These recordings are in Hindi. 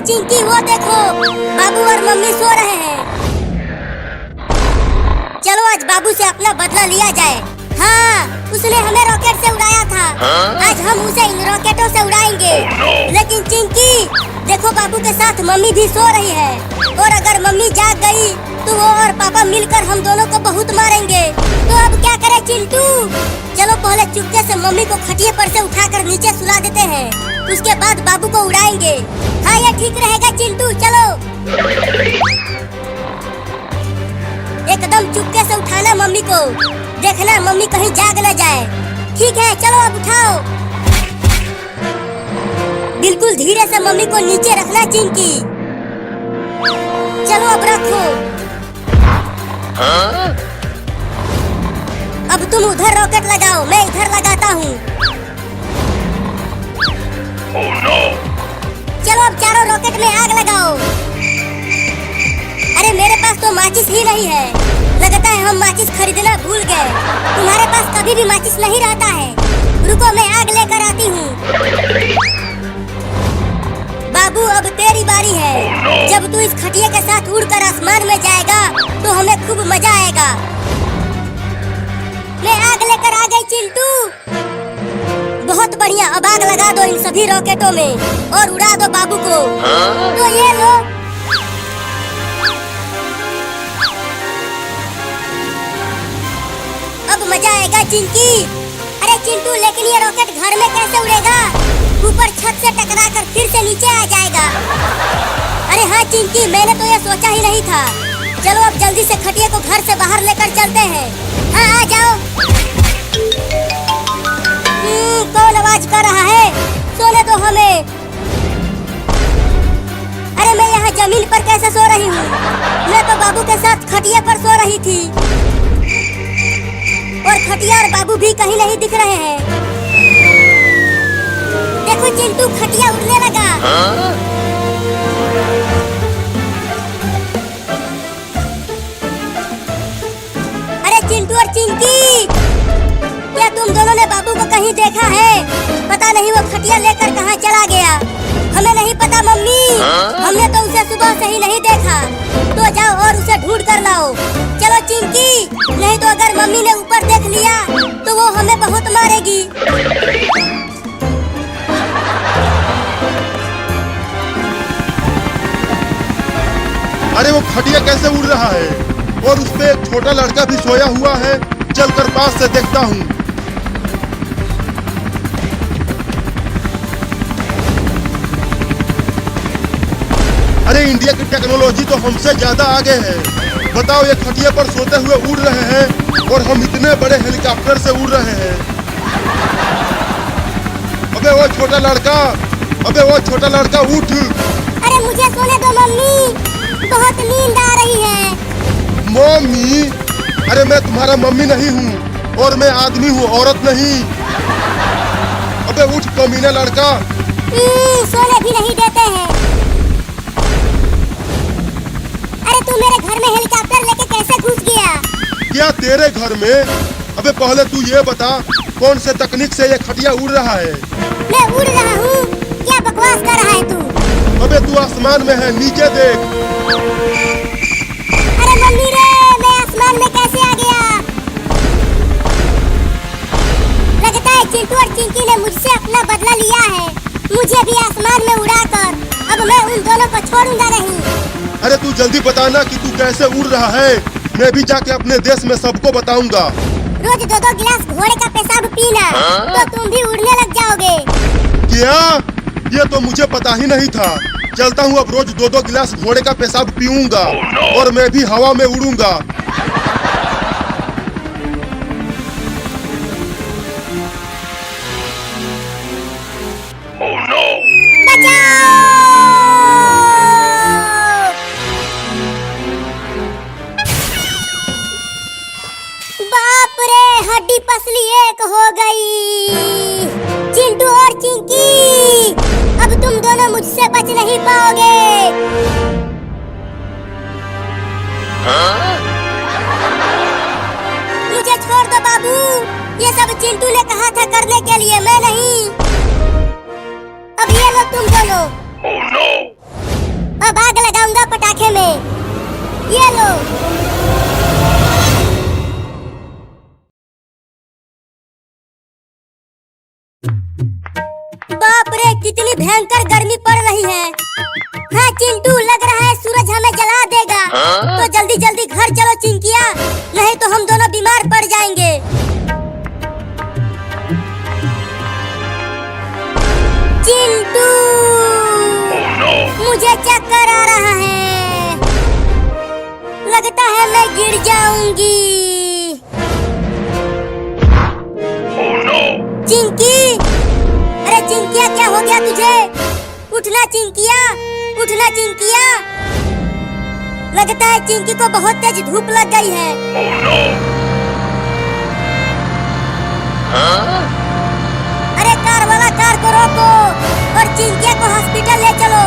चिंकी, वो देखो बाबू और मम्मी सो रहे हैं। चलो आज बाबू से अपना बदला लिया जाए। हाँ, उसने हमें रॉकेट से उड़ाया था। आज हम उसे इन रॉकेटों से उड़ाएंगे। लेकिन चिंकी देखो, बाबू के साथ मम्मी भी सो रही है, और अगर मम्मी जाग गई तो वो और पापा मिलकर हम दोनों को बहुत मारेंगे। तो अब क्या करें चिंटू? चलो पहले चुपके से मम्मी को खटिए पर से उठाकर नीचे सुला देते हैं, उसके बाद बाबू को उड़ाएंगे। हाँ, ये ठीक रहेगा चिंटू, चलो। एकदम चुपके से उठाना मम्मी को, देखना मम्मी कहीं जाग न जाए। ठीक है, चलो अब उठाओ। बिल्कुल धीरे से मम्मी को नीचे रखना चिंकी। चलो अब रखो। अब तुम उधर रॉकेट लगाओ, मैं इधर लगाता हूँ। चलो अब चारों रॉकेट में आग लगाओ। अरे मेरे पास तो माचिस ही नहीं है, लगता है हम माचिस खरीदना भूल गए। तुम्हारे पास कभी भी माचिस नहीं रहता है। रुको, मैं आग लेकर आती हूँ। बाबू अब तेरी बारी है। जब तू इस खटिया के साथ उड़कर आसमान में जाएगा तो हमें खूब मजा आएगा। मैं आग लेकर आ गई चिंटू। बहुत बढ़िया, अब आग लगा दो इन सभी रॉकेटों में और उड़ा दो बाबू को। तो ये लो। अब मजा आएगा चिंकी। अरे चिंटू, लेकिन ये रॉकेट घर में कैसे उड़ेगा? ऊपर छत से टकराकर फिर से नीचे आ जाएगा। अरे हाँ चिंकी, मैंने तो ये सोचा ही नहीं था। चलो अब जल्दी से खटिया को घर से बाहर लेकर चलते हैं। हाँ, आ जाओ। कौन आवाज कर रहा है? सोने दो हमें। अरे मैं यहाँ जमीन पर कैसे सो रही हूँ? मैं तो बाबू के साथ खटिया पर सो रही थी, और खटिया और बाबू भी कहीं नहीं दिख रहे हैं। देखो चिंटू, खटिया उड़ने लगा। अरे चिंटू और चिंकी, क्या तुम दोनों ने बाबू को कहीं देखा है? पता नहीं वो खटिया लेकर कहाँ चला गया। हमें नहीं पता मम्मी, हमने तो उसे सुबह से ही नहीं देखा। तो जाओ और उसे ढूंढ कर लाओ। चलो चिंकी, नहीं तो अगर मम्मी ने ऊपर देख लिया तो वो हमें बहुत मारेगी। अरे वो खटिया कैसे उड़ रहा है, और उस पे एक छोटा लड़का भी सोया हुआ है। चलकर पास से देखता हूँ। अरे इंडिया की टेक्नोलॉजी तो हमसे ज्यादा आगे है। बताओ, ये खटिया पर सोते हुए उड़ रहे हैं और हम इतने बड़े हेलीकॉप्टर से उड़ रहे हैं। अबे वो छोटा लड़का, उठ। अरे मुझे सोने दो मम्मी, बहुत नींद आ रही है। मम्मी? अरे मैं तुम्हारा मम्मी नहीं हूँ, और मैं आदमी हूँ, औरत नहीं। अबे उठ कमीना लड़का। सोने भी नहीं देते हैं। अरे तू मेरे घर में हेलीकॉप्टर लेके कैसे घुस गया? क्या तेरे घर में? अबे पहले तू ये बता, कौन से तकनीक से ये खटिया उड़ रहा है? मैं उड़ रहा हूँ? क्या बकवास कर रहा है तू? अबे तू आसमान में है, नीचे देख। अरे मम्मी रे, मैं आसमान में कैसे आ गया? लगता है चिंटू और चिंकी ने मुझसे अपना बदला लिया है। मुझे भी आसमान में उड़ाकर अब मैं उन दोनों को छोड़ूंगा नहीं। अरे तू जल्दी बताना कि तू कैसे उड़ रहा है। मैं भी जाके अपने देश में सबको बताऊंगा। रोज 2-2 गिलास घोड़े का पेशाब पीना, तो तुम भी उड़ने लग जाओगे। क्या? ये तो मुझे पता ही नहीं था। चलता हूँ, अब रोज 2-2 गिलास घोड़े का पेशाब पीऊंगा और मैं भी हवा में उड़ूंगा। बचाओ! बाप रे, हड्डी पसली एक हो गई। चिंटू और चिंकी, अब तुम दोनों मुझसे बच नहीं पाओगे। मुझे छोड़ दो बाबू, ये सब चिंटू ने कहा था करने के लिए, मैं नहीं। अब ये लो तुम दोनों। कितनी भयंकर गर्मी पड़ रही है। हाँ चिंटू, लग रहा है सूरज हमें जला देगा। तो जल्दी जल्दी घर चलो चिंकिया, नहीं तो हम दोनों बीमार पड़ जाएंगे। चिंटू, मुझे चक्कर आ रहा है, लगता है मैं गिर जाऊंगी। चिंकी, अरे चिंकिया क्या हो गया तुझे? उठना चिंकिया, उठना चिंकिया। लगता है चिंकी को बहुत तेज धूप लग गई है। अरे कार वाला, कार को रोको और चिंकिया को हॉस्पिटल ले चलो।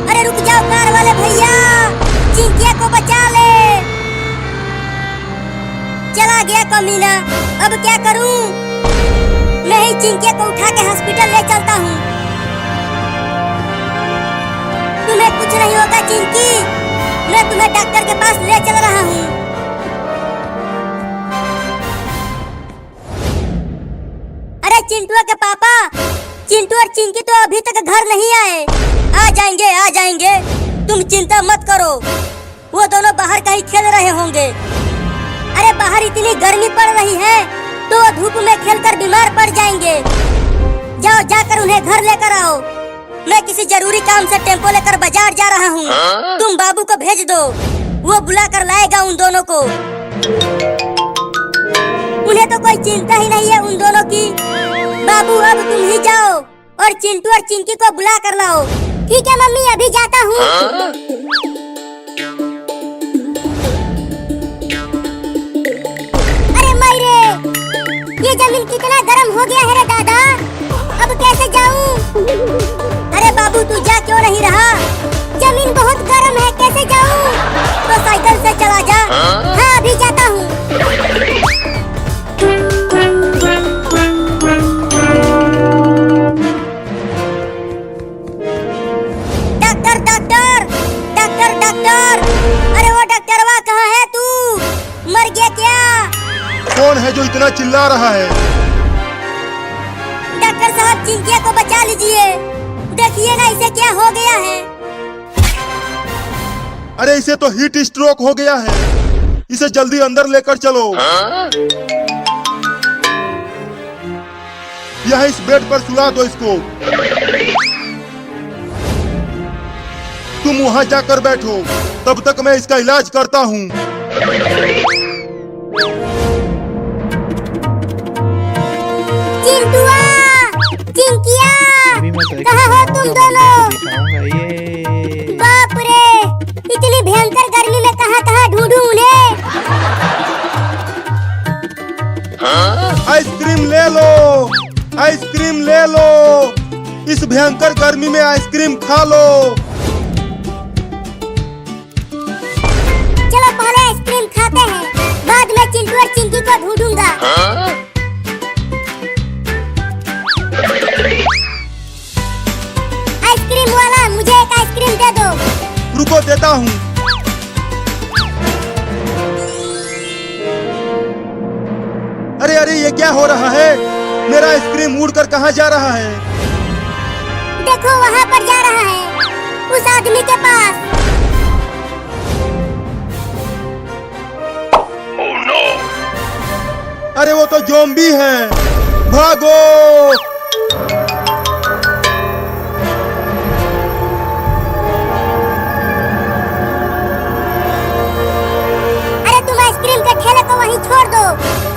अरे रुक जाओ कार वाले भैया, चिंकिया को बचा ले। चला गया कमीना, अब क्या करूं? नहीं, चिंकिया को उठा के हॉस्पिटल ले चलता हूँ। तुम्हें कुछ नहीं होगा चिंकी, मैं तुम्हें डॉक्टर के पास ले चल रहा हूँ। अरे चिंटू के पापा, चिंटू और चिंकी तो अभी तक घर नहीं आए। आ जाएंगे, आ जाएंगे, तुम चिंता मत करो। वो दोनों बाहर कहीं खेल रहे होंगे। अरे बाहर इतनी गर्मी पड़ रही है तो वो धूप में खेलकर बीमार पड़ जाएंगे। जाओ, जाकर उन्हें घर लेकर आओ। मैं किसी जरूरी काम से टेम्पो लेकर बाजार जा रहा हूँ। तुम बाबू को भेज दो, वो बुला कर लाएगा उन दोनों को। उन्हें तो कोई चिंता ही नहीं है उन दोनों की। बाबू अब तुम ही जाओ और चिंटू और चिंकी को बुला कर लाओ। ठीक है मम्मी, अभी जाता हूँ। ये जमीन कितना गर्म हो गया है रे दादा, अब कैसे जाऊं? अरे बाबू तू जा क्यों नहीं रहा? जमीन बहुत गर्म है, कैसे जाऊं? तो साइकिल से चला जा। हाँ अभी जाता हूँ। डॉक्टर डॉक्टर डॉक्टर डॉक्टर, अरे वो डॉक्टरवा कहाँ है तू? मर गया क्या? कौन है जो इतना चिल्ला रहा है? डॉक्टर साहब, चिंकिया को बचा लीजिए, देखिए ना इसे क्या हो गया है। अरे इसे तो हीट स्ट्रोक हो गया है, इसे जल्दी अंदर लेकर चलो। यहाँ इस बेड पर सुला दो इसको। तुम वहाँ जाकर बैठो, तब तक मैं इसका इलाज करता हूँ। चिंटुआ, चिंकिया, कहाँ हो तुम दोनों? बाप रे, इतनी भयंकर गर्मी में कहाँ ढूंढूं उन्हें? आइसक्रीम ले लो, आइसक्रीम ले लो, इस भयंकर गर्मी में आइसक्रीम खा लो। चलो पहले आइसक्रीम खाते हैं, बाद में चिंटू और चिंकी को ढूंढूंगा। आइसक्रीम वाला, मुझे एक आइसक्रीम दे दो। रुको, देता हूँ। अरे अरे, ये क्या हो रहा है? मेरा आइसक्रीम उड़कर कहाँ जा रहा है? देखो वहाँ पर जा रहा है, उस आदमी के पास। अरे वो तो ज़ॉम्बी है, भागो! ठेले को वहीं छोड़ दो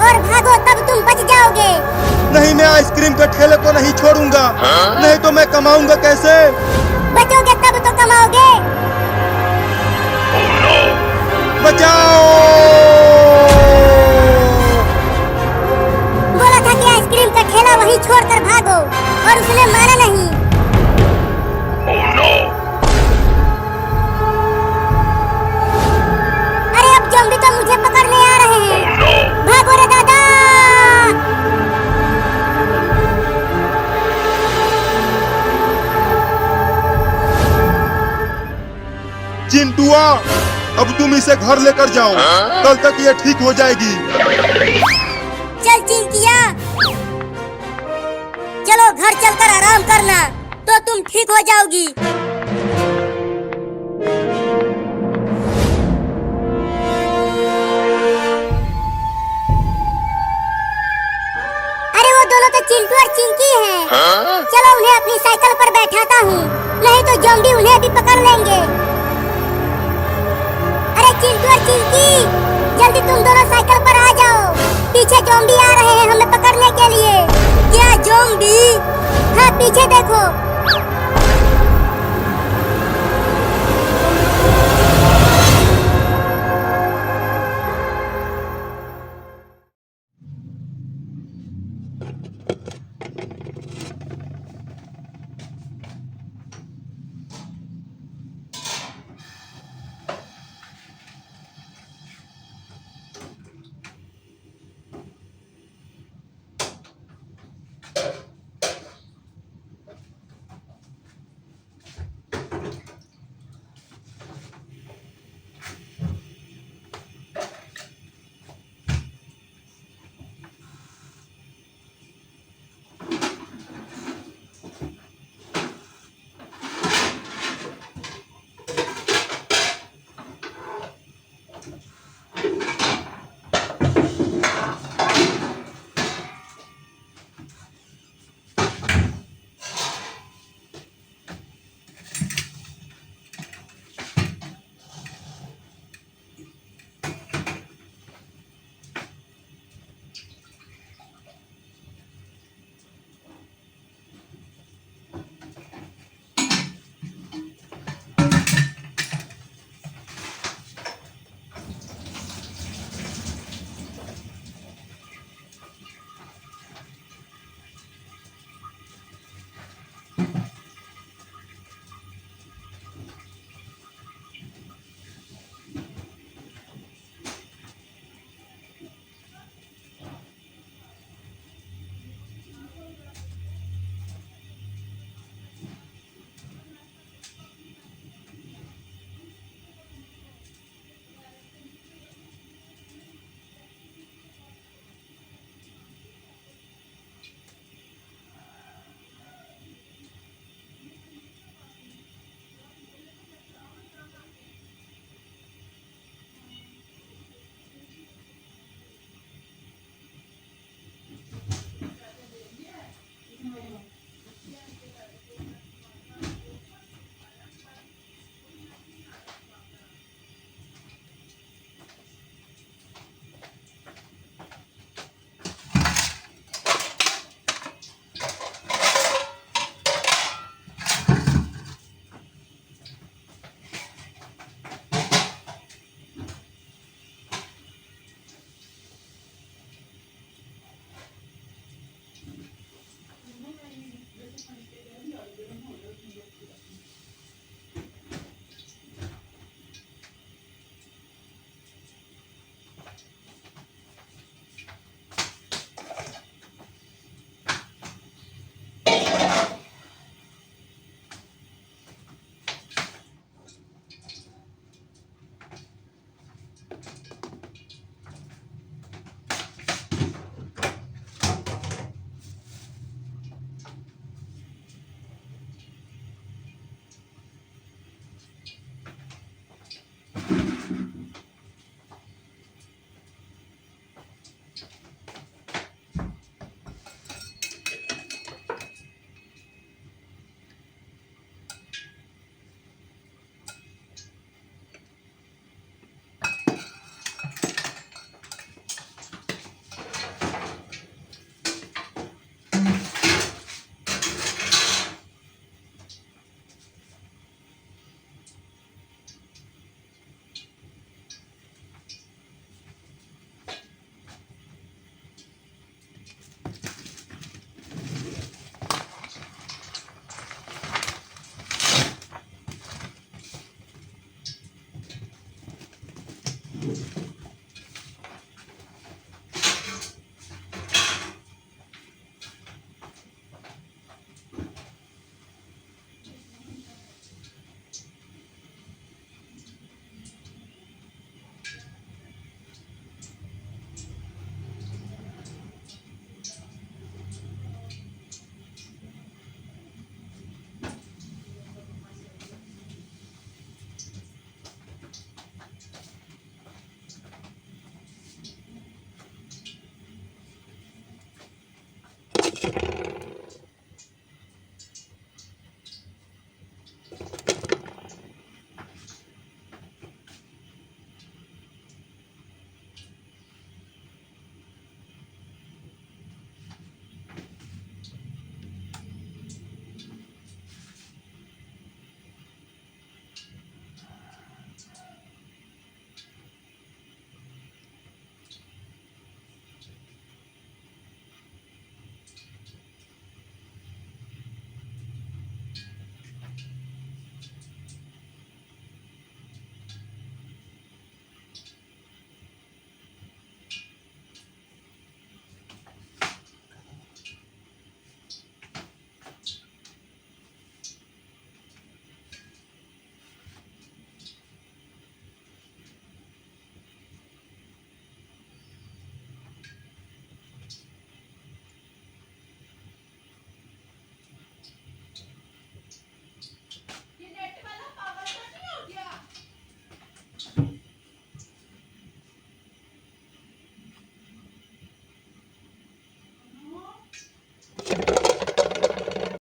और भागो, तब तुम बच जाओगे। नहीं, मैं आइसक्रीम के ठेले को नहीं छोड़ूंगा। नहीं तो मैं कमाऊंगा कैसे? बचोगे तब तो कमाओगे। बचाओ! बोला था कि आइसक्रीम का ठेला वहीं छोड़कर भागो, और उसने माना नहीं। अरे अब ज़ॉम्बी तो मुझे पकड़ने आ रहे हैं। भागो रे दादा! चिंटुआ, अब तुम इसे घर लेकर जाओ, कल तक ये ठीक हो जाएगी। चल चिंकिया, चलो घर चलकर आराम करना तो तुम ठीक हो जाओगी। अरे वो दोनों तो चिंटू और चिंकी हैं। चलो उन्हें अपनी साइकिल पर बैठाता हूँ, नहीं तो ज़ॉम्बी उन्हें भी पकड़ लेंगे। अरे चिंटू और चिंकी, जल्दी तुम दोनों साइकिल पर आ जाओ, पीछे ज़ॉम्बी आ रहे हैं हमें पकड़ने के लिए। क्या ज़ॉम्बी? हाँ पीछे देखो,